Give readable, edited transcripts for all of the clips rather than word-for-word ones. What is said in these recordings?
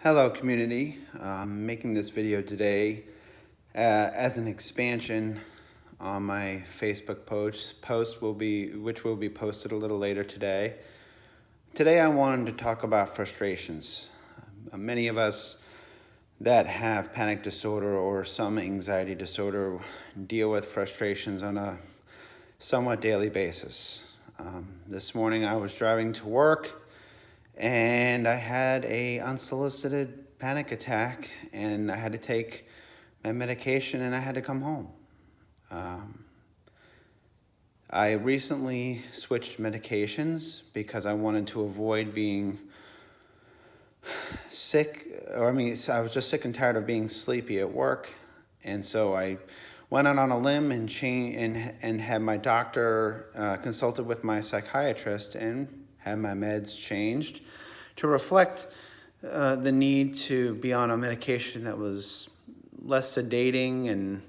Hello community, I'm making this video today as an expansion on my Facebook which will be posted a little later today. Today I wanted to talk about frustrations. Many of us that have panic disorder or some anxiety disorder deal with frustrations on a somewhat daily basis. This morning I was driving to work and I had a unsolicited panic attack and I had to take my medication and I had to come home. I recently switched medications because I wanted to avoid being sick, I was just sick and tired of being sleepy at work. And so I went out on a limb and had my doctor consulted with my psychiatrist and had my meds changed to reflect the need to be on a medication that was less sedating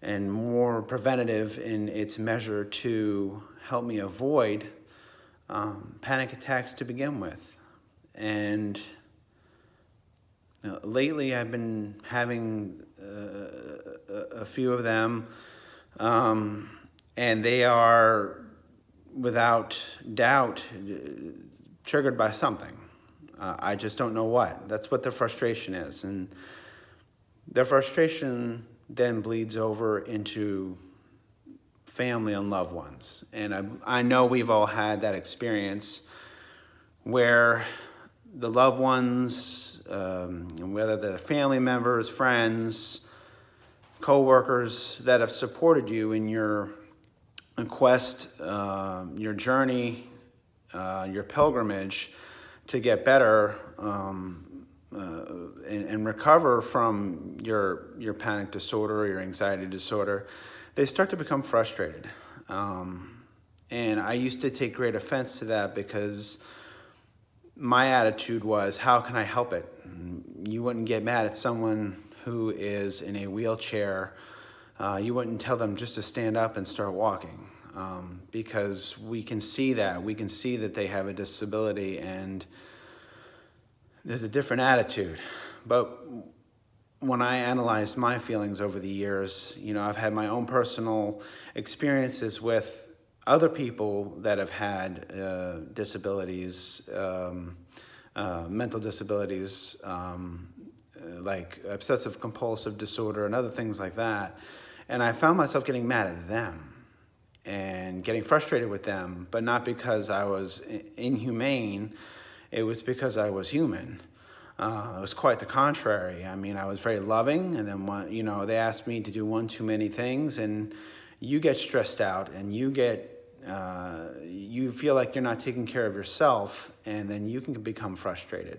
and more preventative in its measure to help me avoid panic attacks to begin with. And lately I've been having a few of them, and they are without doubt triggered by something. I just don't know what. That's what the frustration is. And the frustration then bleeds over into family and loved ones. And I know we've all had that experience where the loved ones, whether they're family members, friends, co-workers that have supported you in your quest, your journey, your pilgrimage to get better and recover from your panic disorder or your anxiety disorder, they start to become frustrated. And I used to take great offense to that because my attitude was, how can I help it? You wouldn't get mad at someone who is in a wheelchair. You wouldn't tell them just to stand up and start walking, because we can see that they have a disability and there's a different attitude. But when I analyzed my feelings over the years, I've had my own personal experiences with other people that have had disabilities, mental disabilities, like obsessive compulsive disorder and other things like that. And I found myself getting mad at them and getting frustrated with them, but not because I was inhumane. It was because I was human. It was quite the contrary. I mean, I was very loving, and then they asked me to do one too many things, and you get stressed out, and you feel like you're not taking care of yourself, and then you can become frustrated.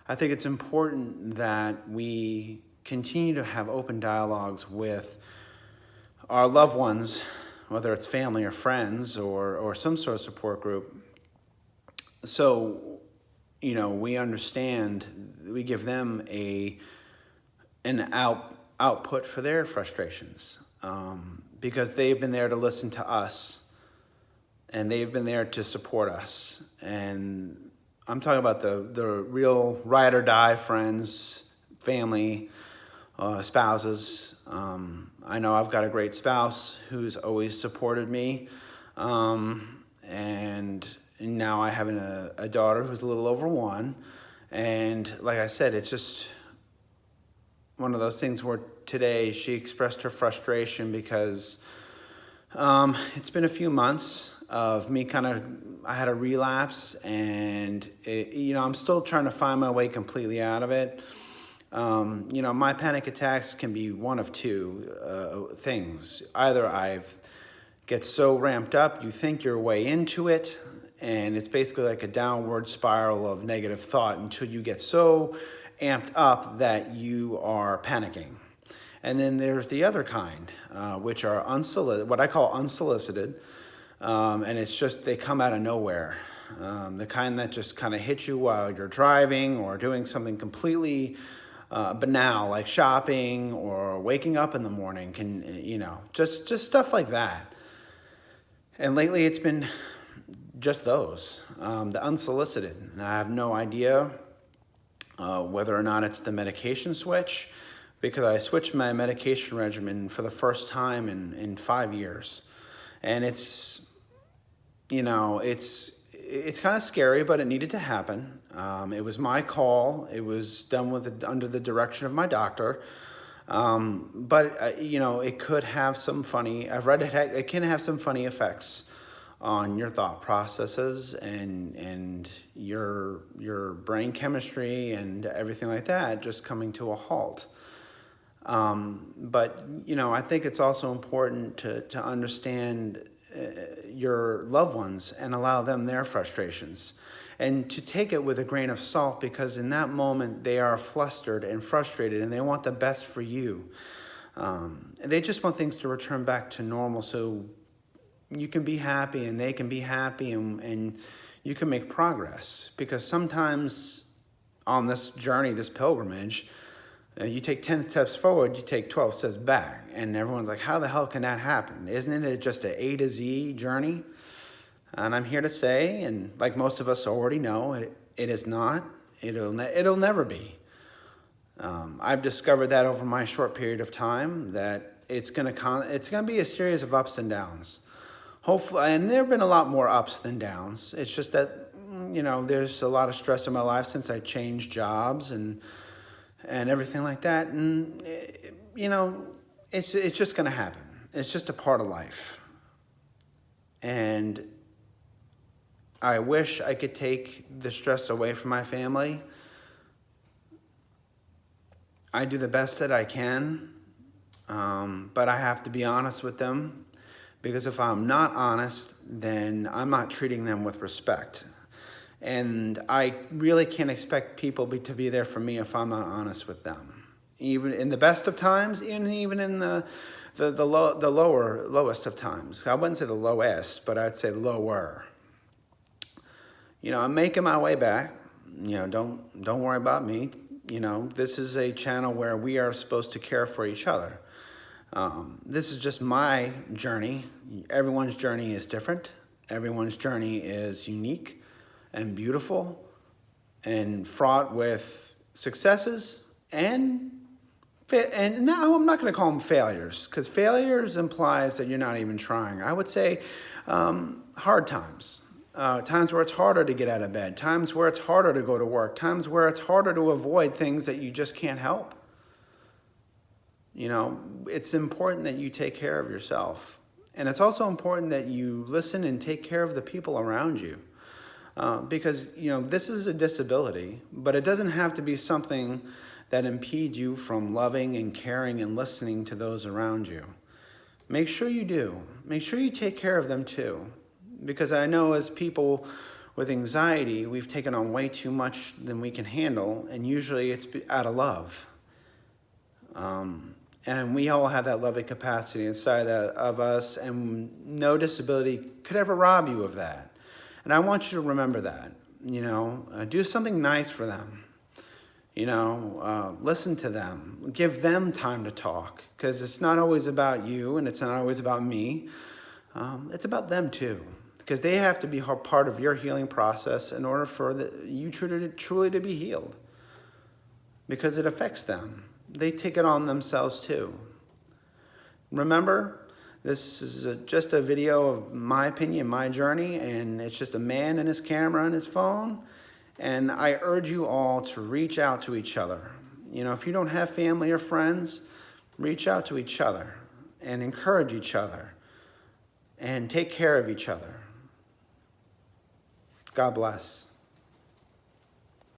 I think it's important that we continue to have open dialogues with our loved ones, whether it's family or friends or some sort of support group. So, we understand, we give them an output for their frustrations, because they've been there to listen to us and they've been there to support us. And I'm talking about the real ride or die friends, family, spouses. I know I've got a great spouse who's always supported me, and now I have a daughter who's a little over 1. And like I said, it's just one of those things where today she expressed her frustration because it's been a few months of me I had a relapse, and I'm still trying to find my way completely out of it. My panic attacks can be one of two things. Either I've get so ramped up, you think your way into it, and it's basically like a downward spiral of negative thought until you get so amped up that you are panicking. And then there's the other kind, which are what I call unsolicited, and it's just they come out of nowhere. The kind that just kind of hit you while you're driving or doing something completely banal, like shopping or waking up in the morning, just stuff like that. And lately it's been just those, the unsolicited. And I have no idea whether or not it's the medication switch, because I switched my medication regimen for the first time in 5 years. And it's, you know, it's kind of scary, but it needed to happen. It was my call. It was done under the direction of my doctor. But you know, it could have some funny, I've read it can have some funny effects on your thought processes and your brain chemistry and everything like that just coming to a halt. But you know, I think it's also important to understand your loved ones and allow them their frustrations, and to take it with a grain of salt, because in that moment they are flustered and frustrated and they want the best for you. They just want things to return back to normal so you can be happy and they can be happy, and you can make progress. Because sometimes on this journey, this pilgrimage, you take 10 steps forward, you take 12 steps back. And everyone's like, how the hell can that happen? Isn't it just an A to Z journey? And I'm here to say, and like most of us already know, it is not. It'll never be. I've discovered that over my short period of time, that it's gonna be a series of ups and downs. Hopefully, and there have been a lot more ups than downs. It's just that, you know, there's a lot of stress in my life since I changed jobs and everything like that. And, you know, it's just going to happen. It's just a part of life. And I wish I could take the stress away from my family. I do the best that I can, but I have to be honest with them, because if I'm not honest, then I'm not treating them with respect. And I really can't expect people to be there for me if I'm not honest with them. Even in the best of times, and even in the lowest of times. I wouldn't say the lowest, but I'd say lower. You know, I'm making my way back. You know, don't worry about me. You know, this is a channel where we are supposed to care for each other. This is just my journey. Everyone's journey is different. Everyone's journey is unique and beautiful and fraught with successes and now I'm not going to call them failures, because failures implies that you're not even trying. I would say hard times. Times where it's harder to get out of bed, times where it's harder to go to work, times where it's harder to avoid things that you just can't help. You know, it's important that you take care of yourself. And it's also important that you listen and take care of the people around you. Because, you know, this is a disability, but it doesn't have to be something that impedes you from loving and caring and listening to those around you. Make sure you do. Make sure you take care of them too. Because I know as people with anxiety, we've taken on way too much than we can handle, and usually it's out of love. And we all have that loving capacity inside of us, and no disability could ever rob you of that. And I want you to remember that. You know, do something nice for them. You know, listen to them. Give them time to talk, because it's not always about you and it's not always about me. It's about them too, because they have to be part of your healing process in order for you truly to be healed, because it affects them. They take it on themselves too. Remember, this is just a video of my opinion, my journey, and it's just a man and his camera and his phone. And I urge you all to reach out to each other. You know, if you don't have family or friends, reach out to each other and encourage each other and take care of each other. God bless.